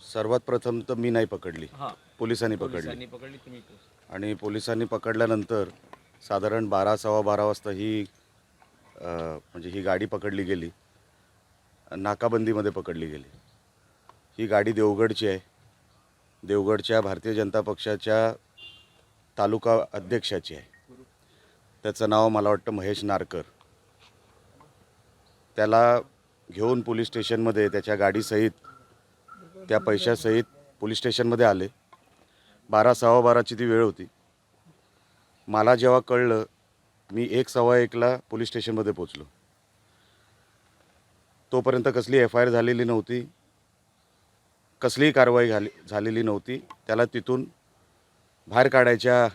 सर्वात प्रथम तर मी नाही पकडली, हां, पोलिसांनी पकडली. पोलिसांनी पकडली, तुम्ही पोहोचले. आणि पोलिसांनी पकडल्यानंतर साधारण 12 सव्वा 12 वाजता म्हणजे ही गाडी पकडली गेली, नाकाबंदीमध्ये पकडली गेली. ही गाडी देवगडची आहे. देवगडच्या भारतीय जनता पक्षाच्या तालुका अध्यक्षाची आहे. त्याचं नाव मला वाटतं महेश नारकर. त्याला घेऊन पोलीस स्टेशनमध्ये त्याच्या गाडीसहित त्या पैशासहित पोलीस स्टेशनमध्ये आले. 12 सव्वा 12ची ती वेळ होती. मला जेव्हा कळलं, मी 1 सव्वा 1ला पोलीस स्टेशनमध्ये पोचलो. तोपर्यंत कसली FIR झालेली नव्हती, कसलीही कारवाई झालेली नव्हती. त्याला तिथून बाहेर काढायच्या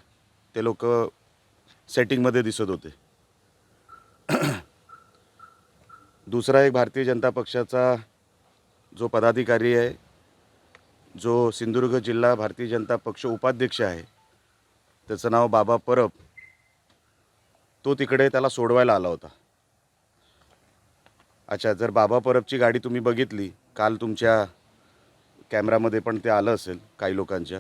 ते लोक सेटिंगमध्ये दिसत होते. दुसरा एक भारतीय जनता पक्षाचा जो पदाधिकारी आहे, जो सिंधुदुर्ग जिल्हा भारतीय जनता पक्ष उपाध्यक्ष आहे, त्याचं नाव बाबा परब. तो तिकडे त्याला सोडवायला आला होता. अच्छा, जर बाबा परबची गाडी तुम्ही बघितली, काल तुमच्या कॅमेरामध्ये पण ते आलं असेल काही लोकांच्या,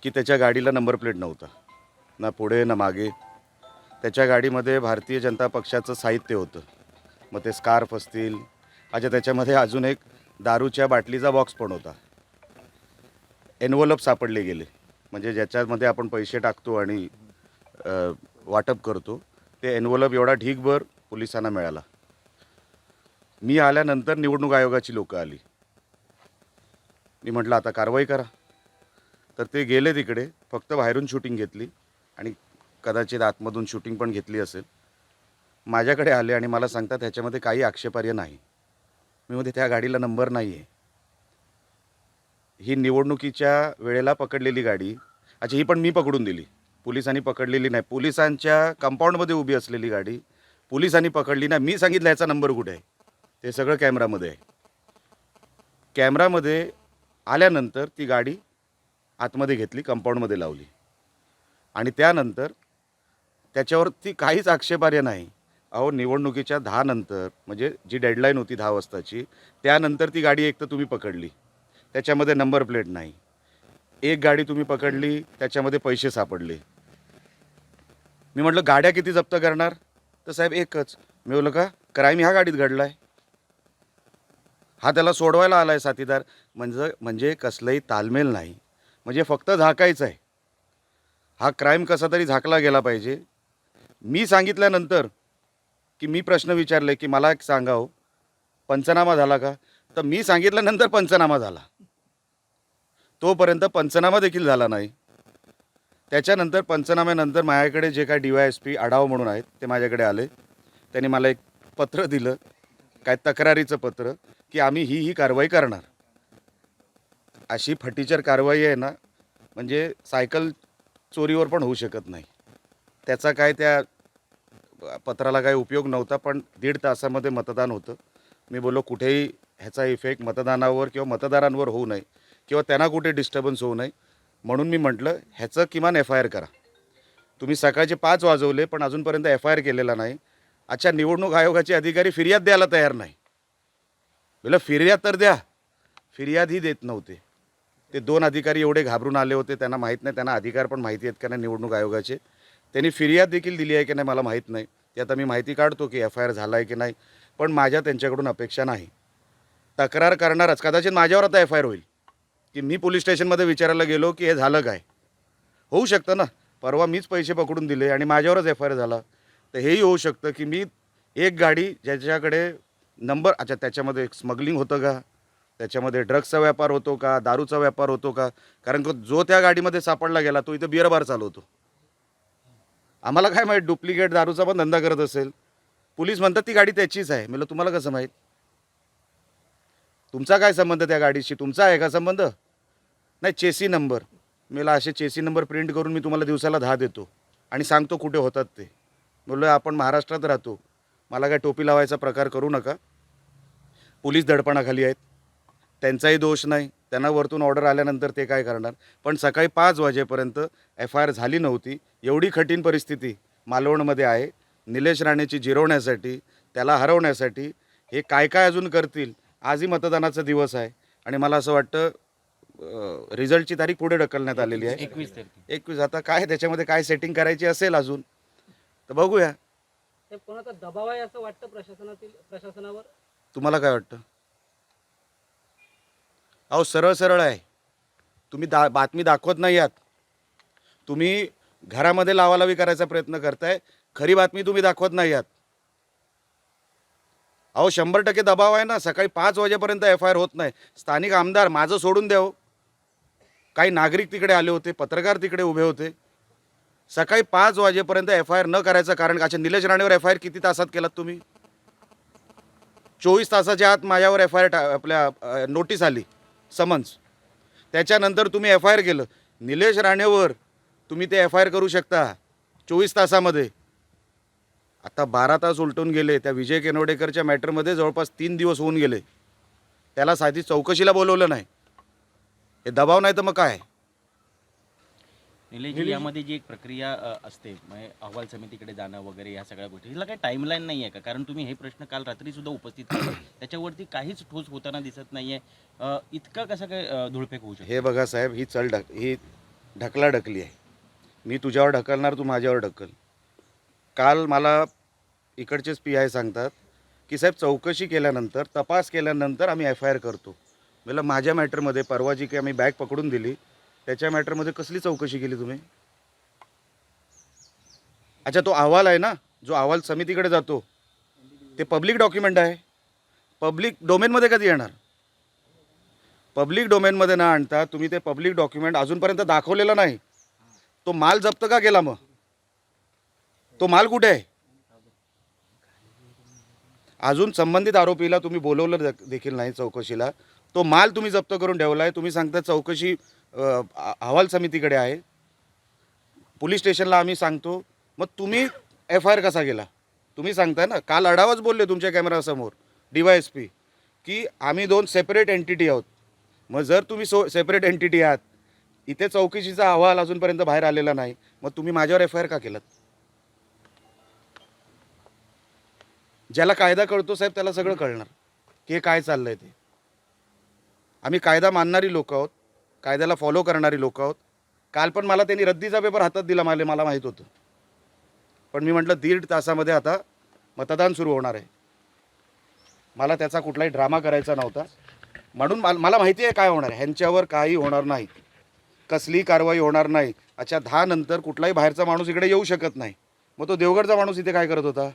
की त्याच्या गाडीला नंबर प्लेट नव्हता, ना पुढे ना मागे. त्याच्या गाडीमध्ये भारतीय जनता पक्षाचं साहित्य होतं. मग ते स्कार्फ असतील. अच्छा, त्याच्यामध्ये अजून एक दारूच्या बाटलीचा बॉक्स पण होता. एनव्हलप सापडले गेले, म्हणजे ज्याच्यामध्ये आपण पैसे टाकतो आणि वाटप करतो, ते एनव्हलप एवढा ढीगभर पोलिसांना मिळाला. मी आल्यानंतर निवडणूक आयोगाची लोकं आली. मी म्हटलं आता कारवाई करा. तर ते गेले तिकडे, फक्त बाहेरून शूटिंग घेतली आणि कदाचित आतमधून शूटिंग पण घेतली असेल. माझ्याकडे आले आणि मला सांगतात ह्याच्यामध्ये काही आक्षेपार्ह नाही. मी म्हणते त्या गाडीला नंबर नाही आहे. ही निवडणुकीच्या वेळेला पकडलेली गाडी. अच्छा, ही पण मी पकडून दिली, पोलिसांनी पकडलेली नाही. पोलिसांच्या कंपाऊंडमध्ये उभी असलेली गाडी पोलिसांनी पकडली नाही. मी सांगितलं ह्याचा नंबर कुठे आहे, ते सगळं कॅमेरामध्ये आहे. कॅमेरामध्ये आल्यानंतर ती गाडी आतमध्ये घेतली, कंपाऊंडमध्ये लावली आणि त्यानंतर त्याच्यावरती काहीच आक्षेपार्ह नाही. अहो, निवडणुकीच्या 10 नंतर, म्हणजे जी डेडलाईन होती 10 वाजताची, त्यानंतर ती गाडी एक तर तुम्ही पकडली, त्याच्यामध्ये नंबर प्लेट नाही. एक गाडी तुम्ही पकडली, त्याच्यामध्ये पैसे सापडले. मी म्हटलं गाड्या किती जप्त करणार? तर साहेब एकच. मी बोललो का क्राईम ह्या गाडीत घडला आहे, हा त्याला सोडवायला आला आहे साथीदार. म्हणजे कसलंही तालमेल नाही, म्हणजे फक्त झाकायचं आहे. हा क्राईम कसा तरी झाकला गेला पाहिजे. मी सांगितल्यानंतर की मी प्रश्न विचारले की मला एक सांगाव, पंचनामा झाला का? तर मी सांगितल्यानंतर पंचनामा झाला. तोपर्यंत पंचनामा देखील झाला नाही. त्याच्यानंतर पंचनाम्यानंतर माझ्याकडे जे काय DYSP आढाव म्हणून आहेत ते माझ्याकडे आले. त्यांनी मला एक पत्र दिलं, काय तक्रारीचं पत्र, की आम्ही ही कारवाई करणार. अशी फटीचर कारवाई आहे ना, म्हणजे सायकल चोरीवर पण होऊ शकत नाही. त्याचा काय त्या पत्राला काही उपयोग नव्हता. पण 1.5 तासामध्ये मतदान होतं. मी बोललो कुठेही ह्याचा इफेक्ट मतदानावर किंवा मतदारांवर होऊ नये, किंवा त्यांना कुठे डिस्टर्बन्स होऊ नये, म्हणून मी म्हटलं ह्याचं किमान FIR करा. तुम्ही सकाळचे 5 वाजवले पण अजूनपर्यंत FIR केलेला नाही. अच्छा, निवडणूक आयोगाचे अधिकारी फिर्याद द्यायला तयार नाही. बोला फिर्याद तर द्या. फिर्यादही देत नव्हते. ते 2 अधिकारी एवढे घाबरून आले होते, त्यांना माहीत नाही, त्यांना अधिकार पण माहिती आहेत का नाही निवडणूक आयोगाचे. त्यांनी फिर्याद देखील दिली आहे की नाही मला माहीत नाही. ते आता मी माहिती काढतो की FIR झाला आहे की नाही. पण माझ्या त्यांच्याकडून अपेक्षा नाही. तक्रार करणारच, कदाचित माझ्यावर आता FIR होईल की मी पोलीस स्टेशनमध्ये विचारायला गेलो की हे झालं काय. होऊ शकतं ना, परवा मीच पैसे पकडून दिले आणि माझ्यावरच FIR झाला. तर हेही होऊ शकतं की मी एक गाडी ज्याच्याकडे नंबर, अच्छा त्याच्यामध्ये स्मगलिंग होतं का, त्याच्यामध्ये ड्रग्सचा व्यापार होतो का, दारूचा व्यापार होतो का? कारण जो त्या गाडीमध्ये सापडला गेला तो इथं बिअर बार चालवतो. आम्हाला काय माहीत डुप्लिकेट दारूचा पण धंदा करत असेल. पोलीस म्हणतात ती गाडी त्याचीच आहे. म्हणलं तुम्हाला कसं माहीत? तुमचा काय संबंध त्या गाडीशी? तुमचा आहे का संबंध? नाही, चेसी नंबर. मला असे चेसी नंबर प्रिंट करून मी तुम्हाला दिवसाला 10 देतो आणि सांगतो कुठे होतात ते. बोललो आपण महाराष्ट्रात राहतो, मला काय टोपी लावायचा प्रकार करू नका. पोलीस दडपणाखाली आहेत, त्यांचाही दोष नाही. त्यांना वरतून ऑर्डर आल्यानंतर ते काय करणार. पण सकाळी 5 वाजेपर्यंत FIR झाली नव्हती. एवढी कठीण परिस्थिती मालवणमध्ये आहे. निलेश राणेची जिरवण्यासाठी, त्याला हरवण्यासाठी हे काय काय अजून करतील. आजही मतदानाचा दिवस आहे. आणि मला असं वाटतं रिझल्टची तारीख पुढे ढकलण्यात आलेली आहे 21. आता काय त्याच्यामध्ये काय सेटिंग करायची असेल अजून तर बघूया. ते कोणाचा दबाव आहे असं वाटतं प्रशासनावर? तुम्हाला काय वाटतं? अहो सरळ सरळ आहे. तुम्ही बातमी दाखवत नाही आहात. तुम्ही घरामध्ये लावालावी करायचा प्रयत्न करताय. खरी बातमी तुम्ही दाखवत नाही आहात. अहो 100% दबाव आहे ना. सकाळी 5 वाजेपर्यंत FIR होत नाही. स्थानिक आमदार माझं सोडून द्या हो. काही नागरिक तिकडे आले होते, पत्रकार तिकडे उभे होते. सकाळी 5 वाजेपर्यंत FIR न करायचं कारण अच्छा निलेश राणेवर FIR किती तासात केलात तुम्ही? 24 तासाच्या आत माझ्यावर FIR आपल्या नोटीस आली, समन्स. त्याच्यानंतर तुम्ही FIR केलं. निलेश राणेवर तुम्ही ते FIR करू शकता 24 तासामध्ये. आता 12 तास उलटून गेले. त्या विजय केनवडेकरच्या मॅटरमध्ये जवळपास 3 दिवस होऊन गेले. त्याला साधी चौकशीला बोलवलं नाही. हे दबाव नाही तर मग काय? निलेशजी, यामध्ये जी एक प्रक्रिया असते म्हणजे अहवाल समितीकडे जाणं वगैरे या सगळ्या गोष्टी, हिला काही टाईमलाईन नाही आहे का? कारण तुम्ही हे प्रश्न काल रात्री सुद्धा उपस्थित केले, त्याच्यावरती काहीच ठोस होताना दिसत नाही आहे. इतका कसा काय धुळफेक होऊ शकतो? हे बघा साहेब, ही ढकलाढकली आहे. मी तुझ्यावर ढकलणार, तू माझ्यावर ढकल. काल मला इकडचेच PI सांगतात की साहेब चौकशी केल्यानंतर, तपास केल्यानंतर आम्ही FIR करतो. मला माझ्या मॅटरमध्ये परवा जी काही आम्ही बॅग पकडून दिली त्याच्या मॅटरमध्ये कसली चौकशी केली तुम्ही? अच्छा, तो अहवाल आहे ना, जो अहवाल समितीकडे जातो ते पब्लिक डॉक्युमेंट आहे. पब्लिक डोमेनमध्ये कधी येणार? पब्लिक डोमेनमध्ये न आणता तुम्ही ते पब्लिक डॉक्युमेंट अजूनपर्यंत दाखवलेलं नाही. तो माल जप्त का केला मग? तो माल कुठे आहे? अजून संबंधित आरोपीला तुम्ही बोलवलं देखील नाही चौकशीला. तो माल तुम्ही जप्त करून ठेवला आहे. तुम्ही सांगता चौकशी अहवाल समितीकडे आहे, पोलीस स्टेशनला आम्ही सांगतो. मग तुम्ही FIR कसा केला? तुम्ही सांगताय ना, काल आढावाच बोलले तुमच्या कॅमेरासमोर DYSP की आम्ही 2 सेपरेट एंटिटी आहोत. मग जर तुम्ही सेपरेट एंटिटी आहात, इथे चौकशीचा अहवाल अजूनपर्यंत बाहेर आलेला नाही, मग तुम्ही माझ्यावर FIR का केलात? ज्याला कायदा कळतो साहेब त्याला सगळं कळणार की हे काय चाललं आहे ते. आम्ही कायदा मानणारी लोक आहोत, कायद्याला फॉलो करणारी लोक आहोत. काल पण मला त्यांनी रद्दीचा पेपर हातात दिला, मला माहीत होतं. पण मी म्हटलं 1.5 तासामध्ये आता मतदान सुरू होणार आहे. मला त्याचा कुठलाही ड्रामा करायचा नव्हता. म्हणून मला माहिती आहे काय होणार आहे. ह्यांच्यावर काही होणार नाही, कसली कारवाई होणार नाही. अच्छा, 10 नंतर कुठलाही बाहेरचा माणूस इकडे येऊ शकत नाही. मग तो देवगडचा माणूस इथे काय करत होता?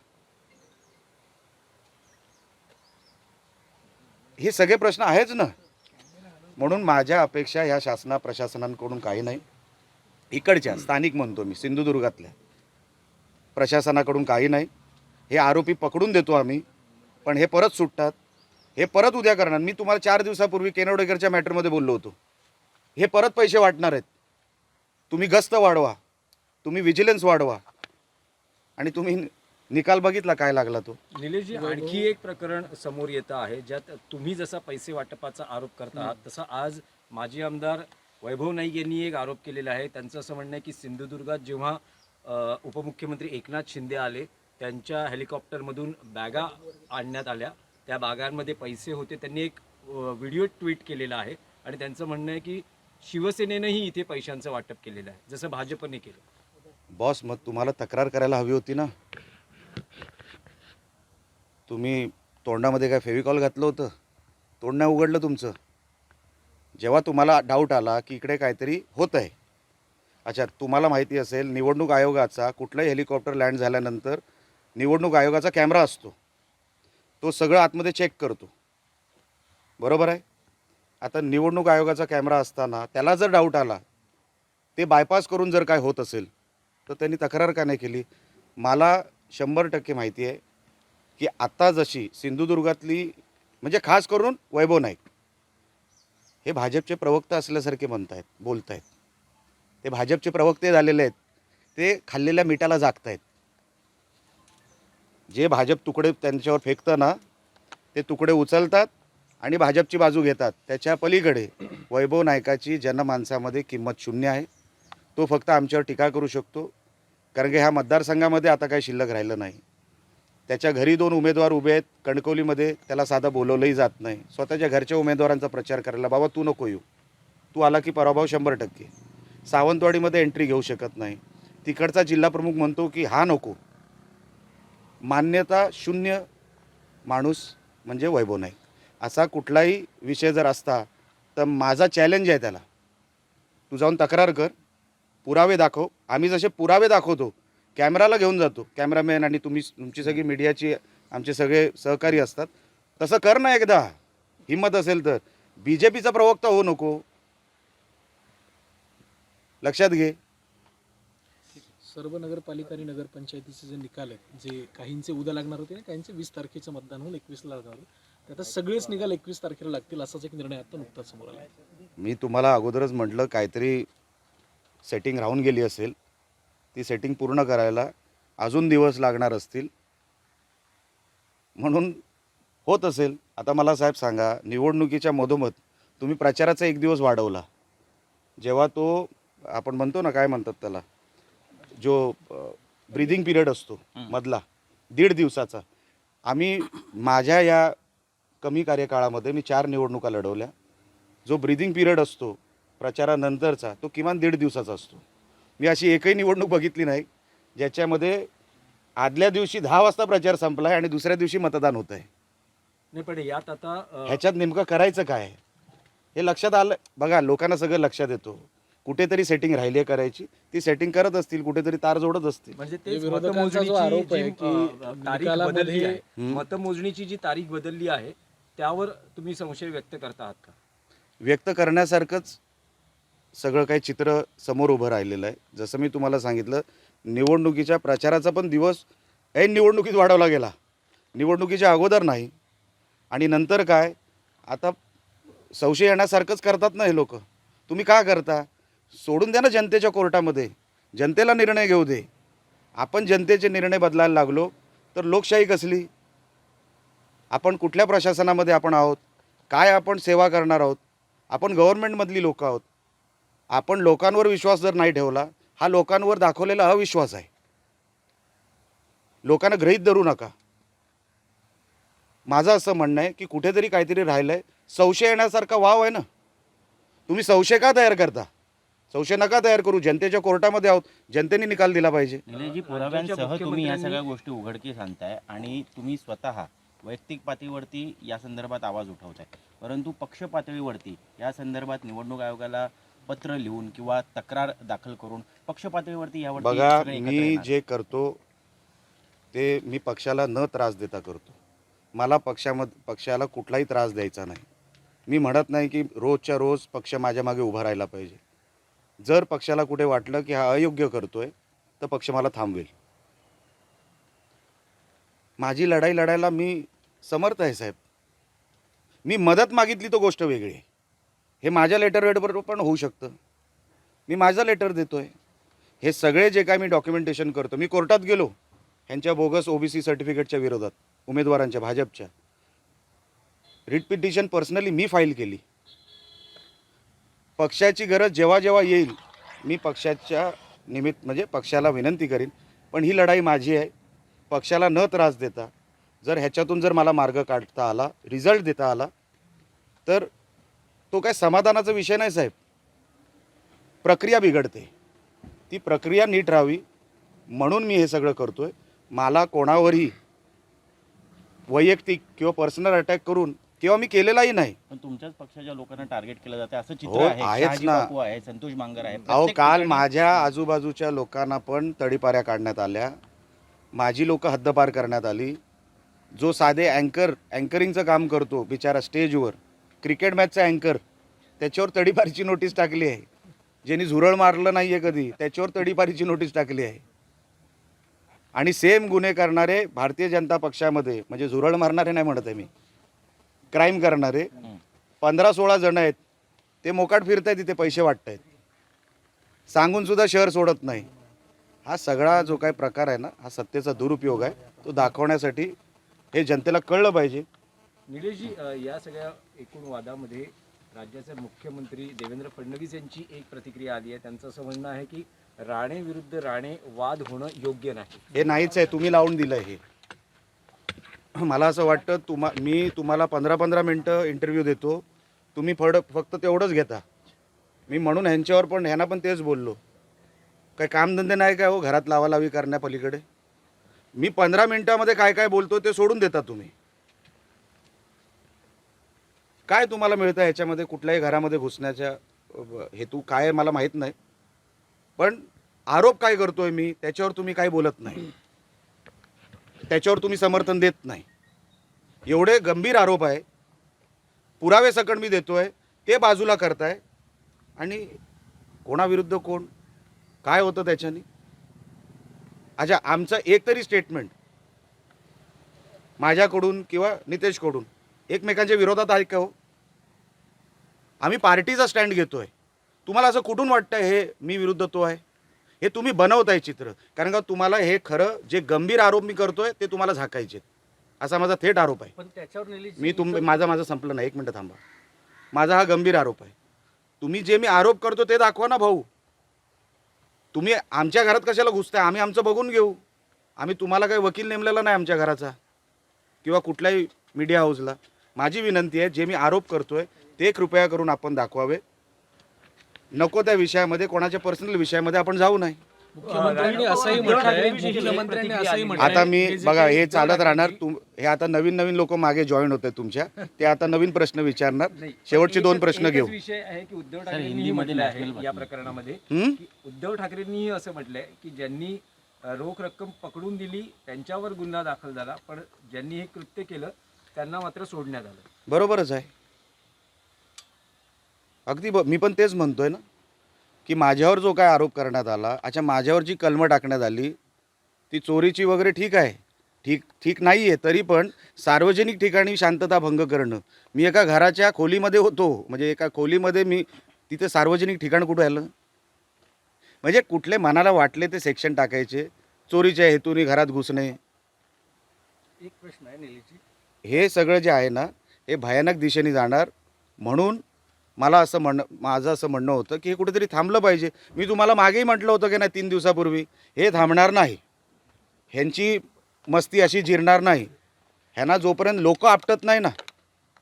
हे सगळे प्रश्न आहेच ना. म्हणून माझ्या अपेक्षा ह्या प्रशासनांकडून काही नाही. इकडच्या स्थानिक म्हणतो मी, सिंधुदुर्गातल्या प्रशासनाकडून काही नाही. हे आरोपी पकडून देतो आम्ही, पण हे परत सुटतात, हे परत उद्या करणार. मी तुम्हाला 4 दिवसापूर्वी केनवडेकरच्या मॅटरमध्ये बोललो होतो. हे परत पैसे वाटणार आहेत. तुम्ही गस्त वाढवा, तुम्ही विजिलन्स वाढवा. आणि तुम्ही निकाल बघितला काय लागला तो. निलेशजी, आणखी एक प्रकरण समोर येतं आहे, ज्यात तुम्ही जसा पैसे वाटपाचा आरोप करता आहात तसा आज माजी आमदार वैभव नाईक यांनी एक आरोप केलेला आहे. त्यांचं असं म्हणणं आहे की सिंधुदुर्गात जेव्हा उपमुख्यमंत्री एकनाथ शिंदे आले, त्यांच्या हेलिकॉप्टरमधून बॅगा आणण्यात आल्या, त्या बॅगांमध्ये पैसे होते. त्यांनी एक व्हिडिओ ट्विट केलेला आहे आणि त्यांचं म्हणणं आहे की शिवसेनेनंही इथे पैशांचं वाटप केलेलं आहे, जसं भाजपने केलं. बॉस, मग तुम्हाला तक्रार करायला हवी होती ना. तुम्ही तोंडामध्ये काय फेविकॉल घातलं होतं? तोंड नाही उघडलं तुमचं. जेव्हा तुम्हाला डाऊट आला की इकडे काहीतरी होत आहे. अच्छा, तुम्हाला माहिती असेल निवडणूक आयोगाचा कुठलाही हेलिकॉप्टर लँड झाल्यानंतर निवडणूक आयोगाचा कॅमेरा असतो, तो सगळं आतमध्ये चेक करतो, बरोबर आहे. आता निवडणूक आयोगाचा कॅमेरा असताना त्याला जर डाऊट आला, ते बायपास करून जर काय होत असेल तर त्यांनी तक्रार का नाही केली? मला 100% माहिती आहे की आता जशी सिंधुदुर्गातली, म्हणजे खास करून वैभव नाईक हे भाजपचे प्रवक्ते असल्यासारखे बोलत आहेत. ते भाजपचे प्रवक्ते झालेले आहेत. ते खाल्लेल्या मिठाला जागत आहेत. जे भाजप तुकडे त्यांच्यावर फेकतं ना, ते तुकडे उचलतात आणि भाजपची बाजू घेतात. त्याच्या पलीकडे वैभव नाईकाची जनमानसामध्ये किंमत शून्य आहे. तो फक्त आमच्यावर टीका करू शकतो, कारण की ह्या मतदारसंघामध्ये आता काही शिल्लक राहिलं नाही. त्याच्या घरी 2 उमेदवार उभे आहेत कणकवलीमध्ये, त्याला साधं बोलवलंही जात नाही. स्वतःच्या घरच्या उमेदवारांचा प्रचार करायला, बाबा तू नको येऊ, तू आला की पराभव 100%. सावंतवाडीमध्ये एंट्री घेऊ शकत नाही. तिकडचा जिल्हा प्रमुख म्हणतो की हा नको. मान्यता शून्य माणूस म्हणजे वैभव नाईक. असा कुठलाही विषय जर असता तर माझा चॅलेंज आहे त्याला, तू जाऊन तक्रार कर, पुरावे दाखव. आम्ही जसे पुरावे दाखवतो, कॅमेराला घेऊन जातो, कॅमेरामॅन आणि तुमची सगळी मीडियाची आमचे सगळे सहकारी असतात, तसं कर ना एकदा, हिम्मत असेल तर. BJPचा प्रवक्ता होऊ नको, लक्षात घे. सर्व नगरपालिका आणि नगरपंचायतीचे जे निकाल आहेत, जे काहींचे उद्या लागणार होते आणि काहींचे 20 तारखेचं मतदान होऊन 21ला लागणार होते, ते आता सगळेच निकाल 21 तारखेला लागतील असाच एक निर्णय आता नुकताच समोर आला. मी तुम्हाला अगोदरच म्हटलं काहीतरी सेटिंग राहून गेली असेल, ती सेटिंग पूर्ण करायला अजून दिवस लागणार असतील, म्हणून होत असेल. आता मला साहेब सांगा, निवडणुकीच्या मधोमध तुम्ही प्रचाराचा 1 दिवस वाढवला, जेव्हा तो आपण म्हणतो ना, काय म्हणतात त्याला, जो ब्रीदिंग पिरियड असतो मधला 1.5 दिवसाचा. आम्ही माझ्या या कमी कार्यकाळामध्ये मी 4 निवडणुका लढवल्या. जो ब्रीदिंग पिरियड असतो प्रचारानंतरचा, तो किमान 1.5 दिवसाचा असतो. मी अशी एकही निवडणूक बघितली नाही ज्याच्यामध्ये आदल्या दिवशी 10 वाजता प्रचार संपला आहे आणि दुसऱ्या दिवशी मतदान होत आहे. नाही पण यात आता ह्याच्यात नेमकं करायचं काय हे लक्षात आलं. बघा, लोकांना सगळं लक्षात येतो, कुठेतरी सेटिंग राहिली आहे करायची, ती सेटिंग करत असतील, कुठेतरी तार जोडत असतील. म्हणजे ते विरोधकांचा जो आरोप आहे की तारीख निकालामध्ये बदलली आहे, मतमोजणीची जी तारीख बदलली आहे त्यावर तुम्ही संशय व्यक्त करता आहात का? व्यक्त करण्यासारखंच सगळं काही चित्र समोर उभं राहिलेलं आहे. जसं मी तुम्हाला सांगितलं, निवडणुकीच्या प्रचाराचा पण दिवस ऐन निवडणुकीत वाढवला गेला, निवडणुकीच्या अगोदर नाही. आणि नंतर काय, आता संशय येण्यासारखंच करतात ना हे लोक. तुम्ही का करता? सोडून द्या ना जनतेच्या कोर्टामध्ये, जनतेला निर्णय घेऊ दे. आपण जनतेचे निर्णय बदलायला लागलो तर लोकशाही कसली? आपण कुठल्या प्रशासनामध्ये आपण आहोत? काय आपण सेवा करणार आहोत? आपण गव्हर्नमेंटमधली लोक आहोत. आपण लोकांवर विश्वास जर नाही ठेवला, हा लोकांवर दाखवलेला अविश्वास आहे. लोकांना गृहीत धरू नका. माझं असं म्हणणं आहे की कुठेतरी काहीतरी राहिलं आहे. संशय येण्यासारखा वाव आहे ना, तुम्ही संशय का तयार करता? संशय नका तयार करू. जनतेच्या कोर्टामध्ये आहोत, जनतेने निकाल दिला पाहिजे. निलेशजी, पुराव्यांसह तुम्ही या सगळ्या गोष्टी उघडकीस आणताय आणि तुम्ही स्वतः वैयक्तिक पातळीवरती या संदर्भात आवाज उठवताय, परंतु पक्ष पातळीवरती या संदर्भात निवडणूक आयोगाला पत्र लिहून किंवा तक्रार दाखल करून पक्ष पातळीवरती यावर बघा, मी जे करतो ते मी पक्षाला न त्रास देता करतो. मला पक्षाला कुठलाही त्रास द्यायचा नाही. मी म्हणत नाही की रोजच्या रोज पक्ष माझ्या मागे उभा राहायला पाहिजे. जर पक्षाला कुठे वाटलं की हा अयोग्य करतोय तर पक्ष मला थांबवेल. माझी लढाई लढायला मी समर्थ आहे साहेब. मी मदत मागितली तो गोष्ट वेगळी आहे. हे माझ्या लेटरवर पण होऊ शकतं. मी माझं लेटर देतोय. हे सगळे जे काय मी डॉक्युमेंटेशन करतो, मी कोर्टात गेलो ह्यांच्या बोगस OBC सर्टिफिकेटच्या विरोधात, उमेदवारांच्या, भाजपच्या रिट पिटिशन पर्सनली मी फाईल केली. पक्षाची गरज जेव्हा जेव्हा येईल मी पक्षाच्या म्हणजे पक्षाला विनंती करीन. पण ही लढाई माझी आहे. पक्षाला न त्रास देता जर ह्याच्यातून जर मला मार्ग काढता आला, रिझल्ट देता आला, तर तो काय समाधानाचा विषय नाही साहेब. प्रक्रिया बिघडते, ती प्रक्रिया नीट राहावी म्हणून मी हे सगळं करतोय. मला कोणावरही वैयक्तिक किंवा पर्सनल अटॅक करून किंवा मी केलेलाही नाही. पण तुमच्याच पक्षाच्या लोकांना टार्गेट केलं जाते असं हो, चित्र आहे. आहेच शहाजी ना. बापू आहे, संतोष मांगर आहे. अहो, प्रत्येक काल ठिकाणी- माझ्या आजूबाजूच्या लोकांना पण तडीपाऱ्या काढण्यात आल्या. माझी लोक हद्दपार करण्यात आली. जो साधे अँकरिंगचं काम करतो बिचारा स्टेजवर, क्रिकेट मॅचचा अँकर, त्याच्यावर तडीपारीची नोटीस टाकली आहे. ज्यांनी झुरळ मारलं नाही आहे कधी, त्याच्यावर तडीपारीची नोटीस टाकली आहे. आणि सेम गुन्हे करणारे भारतीय जनता पक्षामध्ये, म्हणजे झुरळ मारणारे नाही म्हणत आहे मी, क्राईम करणारे 15-16 जण आहेत. ते मोकाट फिरत आहेत, तिथे पैसे वाटत आहेत, सांगूनसुद्धा शहर सोडत नाही. हा सगळा जो काही प्रकार आहे ना, हा सत्तेचा दुरुपयोग आहे. तो दाखवण्यासाठी हे जनतेला कळलं पाहिजे. निलेशजी, या सगळ्या एकूण वादामध्ये राज्याचे मुख्यमंत्री देवेंद्र फडणवीस यांची एक प्रतिक्रिया आली आहे. त्यांचं असं म्हणणं आहे की राणे विरुद्ध राणे वाद होणं योग्य नाही. हे नाहीच आहे, तुम्ही लावून दिलं हे. मला असं वाटतं मी तुम्हाला 15-15 मिनटं इंटरव्ह्यू देतो, तुम्ही फक्त तेवढंच घेता. मी म्हणून ह्यांना पण तेच बोललो, काय कामधंदे नाही काय हो घरात लावालावी करण्यापलीकडे. मी 15 मिनटामध्ये काय काय बोलतो ते सोडून देता तुम्ही. काय तुम्हाला मिळतं ह्याच्यामध्ये? कुठल्याही घरामध्ये घुसण्याच्या हेतू काय आहे मला माहीत नाही, पण आरोप काय करतोय मी त्याच्यावर तुम्ही काही बोलत नाही, त्याच्यावर तुम्ही समर्थन देत नाही. एवढे गंभीर आरोप आहे, पुरावे सकट मी देतोय, ते बाजूला करताय. आणि कोणाविरुद्ध कोण काय होतं त्याच्याने? अच्छा, आमचं एक तरी स्टेटमेंट माझ्याकडून किंवा नितेशकडून एकमेकांच्या विरोधात आहे का हो? आम्ही पार्टीचा स्टँड घेतोय. तुम्हाला असं कुठून वाटतं हे मी विरुद्ध तो आहे? हे तुम्ही बनवताय चित्र, कारण का तुम्हाला हे खरं जे गंभीर आरोप मी करतोय ते तुम्हाला झाकायचे, असा माझा थेट आरोप आहे. पण त्याच्यावर निलीश मी माझं संपलं नाही, एक मिनटं थांबा. माझा हा गंभीर आरोप आहे. तुम्ही जे मी आरोप करतो ते दाखवा ना भाऊ. तुम्ही आमच्या घरात कशाला घुसताय? आम्ही आमचं बघून घेऊ. आम्ही तुम्हाला काही वकील नेमलेला नाही आमच्या घराचा किंवा कुठल्याही मीडिया हाऊसला. माझी विनंती आहे, जे मी आरोप करतोय ते कृपया करून आपण दाखवावे. नको त्या विषयामध्ये, कोणाच्या पर्सनल विषयामध्ये आपण जाऊ नये. मुख्यमंत्र्यांनी असंही म्हटलंय, मुख्यमंत्र्यांनी असंही म्हटलंय. आता मी हे जे बघा काही हे चालत राहणार. उपचार हे आता नवीन लोक मागे जॉईन होते तुमच्या, ते आता नवीन प्रश्न विचारणार. नाही, शेवटचे 2 एकच- प्रश्न एकच घेऊ. विषय आहे की उद्धव ठाकरेंनी हिंदीमध्ये म्हटलं आहे national या बातमी. प्रकरणामध्ये हं? की उद्धव ठाकरेंनी असं म्हटलंय की ज्यांनी रोख रक्कम पकडून दिली त्यांच्यावर गुन्हा दाखल झाला, पण ज्यांनी हे कृत्य केलं त्यांना मात्र सोडण्यात आलं. बरोबरच आहे. अगदी मी पण तेच म्हणतोय ना, की माझ्यावर जो काय आरोप करण्यात आला, अच्छा माझ्यावर जी कलमं टाकण्यात आली ती चोरीची वगैरे ठीक आहे, ठीक नाही आहे, तरी पण सार्वजनिक ठिकाणी शांतता भंग करणं. मी एका घराच्या खोलीमध्ये होतो, म्हणजे एका खोलीमध्ये मी तिथे सार्वजनिक ठिकाण कुठं आलं? म्हणजे कुठले मनाला वाटले ते सेक्शन टाकायचे, चोरीच्या हेतूने घरात घुसणे. एक प्रश्न आहे निलीशजी, हे सगळं जे आहे ना, हे भयानक दिशेने जाणार. म्हणून माझं असं म्हणणं होतं की हे कुठेतरी थांबलं पाहिजे. मी तुम्हाला मागेही म्हटलं होतं की नाही 3 दिवसापूर्वी, हे थांबणार नाही. ह्यांची मस्ती अशी जिरणार नाही. ह्यांना जोपर्यंत लोक आपटत नाही ना,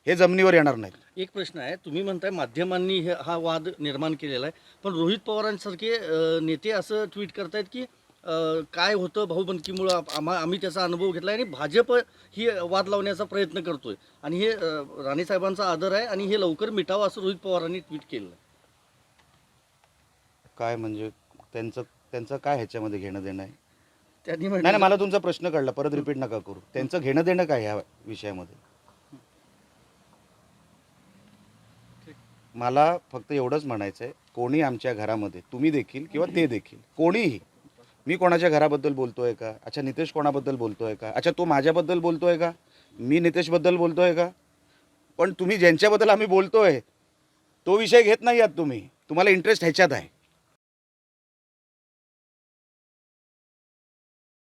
हे जमिनीवर येणार नाहीत. एक प्रश्न आहे, तुम्ही म्हणताय माध्यमांनी हा वाद निर्माण केलेला आहे, पण रोहित पवारांसारखे नेते असं ट्विट करतायत की काय होतं भाऊबंदकीमुळं आम्ही त्याचा अनुभव घेतला आणि भाजप ही वाद लावण्याचा प्रयत्न करतोय आणि हे राणेसाहेबांचा आदर आहे आणि हे लवकर मिटावं असं रोहित पवारांनी ट्विट केलं. काय म्हणजे त्यांचं काय ह्याच्यामध्ये घेणं देणं आहे? त्यांनी नाही मला तुमचा प्रश्न कळला, परत रिपीट नका करू. त्यांचं घेणं देणं काय ह्या विषयामध्ये? मला फक्त एवढंच म्हणायचं आहे, कोणी आमच्या घरामध्ये, तुम्ही देखील किंवा ते देखील, कोणीही, मी कोणाच्या घराबद्दल बोलतोय का? अच्छा नितेश कोणाबद्दल बोलतोय का? अच्छा तो माझ्याबद्दल बोलतोय का? मी नितेशबद्दल बोलतोय का? पण तुम्ही ज्यांच्याबद्दल आम्ही बोलतोय तो विषय घेत नाही आहात तुम्ही. तुम्हाला इंटरेस्ट ह्याच्यात आहे.